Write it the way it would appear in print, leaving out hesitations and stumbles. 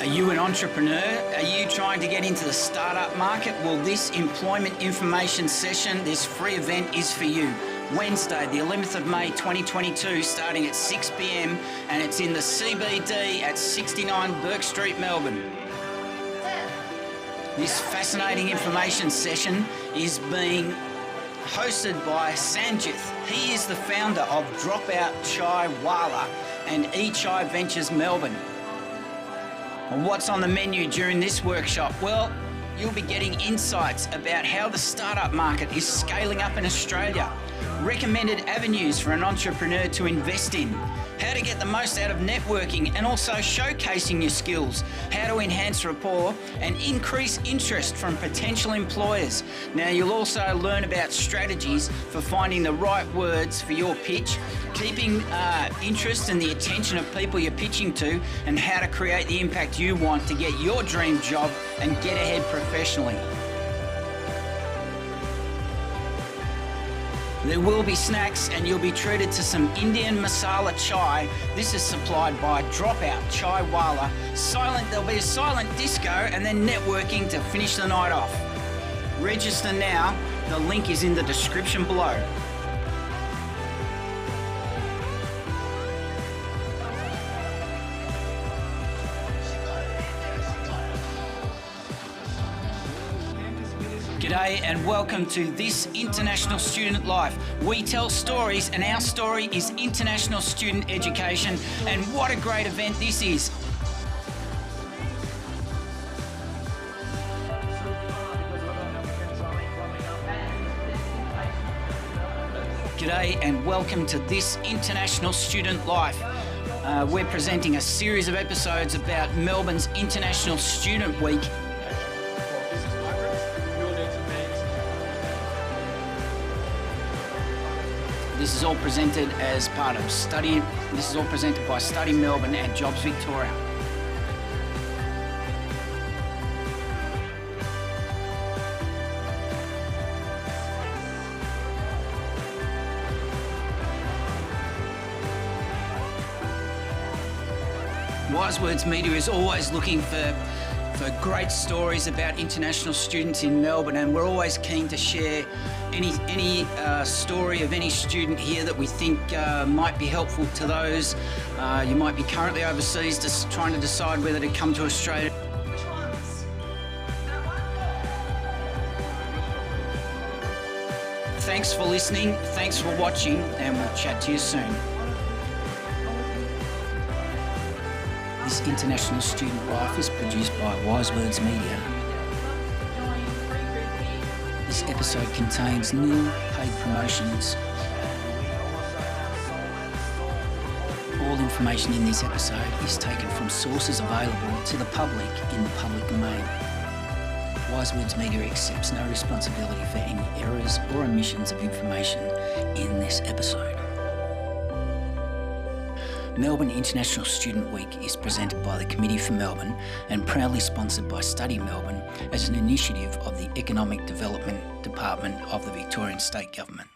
Are you an entrepreneur? Are you trying to get into the startup market? Well, this employment information session, this free event is for you. Wednesday, the 11th of May 2022, starting at 6 p.m, and it's in the CBD at 69 Bourke Street, Melbourne. This fascinating information session is being hosted by Sanjith. He is the founder of Dropout Chai Wala and eChai Ventures Melbourne. And what's on the menu during this workshop? Well, you'll be getting insights about how the startup market is scaling up in Australia, recommended avenues for an entrepreneur to invest in, how to get the most out of networking and also showcasing your skills, how to enhance rapport and increase interest from potential employers. Now, you'll also learn about strategies for finding the right words for your pitch, keeping interest and the attention of people you're pitching to, and how to create the impact you want to get your dream job and get ahead professionally. There will be snacks and you'll be treated to some Indian Masala chai. This is supplied by Dropout Chai Wala. There'll be a silent disco and then networking to finish the night off. Register now. The link is in the description below. G'day and welcome to This International Student Life. We tell stories and our story is international student education, and what a great event this is. G'day and welcome to This International Student Life. We're presenting a series of episodes about Melbourne's International Student Week. This is all presented as part of This is all presented by Study Melbourne and Jobs Victoria. Wise Words Media is always looking for great stories about international students in Melbourne, and we're always keen to share any story of any student here that we think might be helpful to those. You might be currently overseas just trying to decide whether to come to Australia. Which ones? That one? Thanks for listening, thanks for watching, and we'll chat to you soon. This International Student Life is produced by Wise Words Media. This episode contains nil paid promotions. All information in this episode is taken from sources available to the public in the public domain. Wise Words Media accepts no responsibility for any errors or omissions of information in this episode. Melbourne International Student Week is presented by the Committee for Melbourne and proudly sponsored by Study Melbourne as an initiative of the Economic Development Department of the Victorian State Government.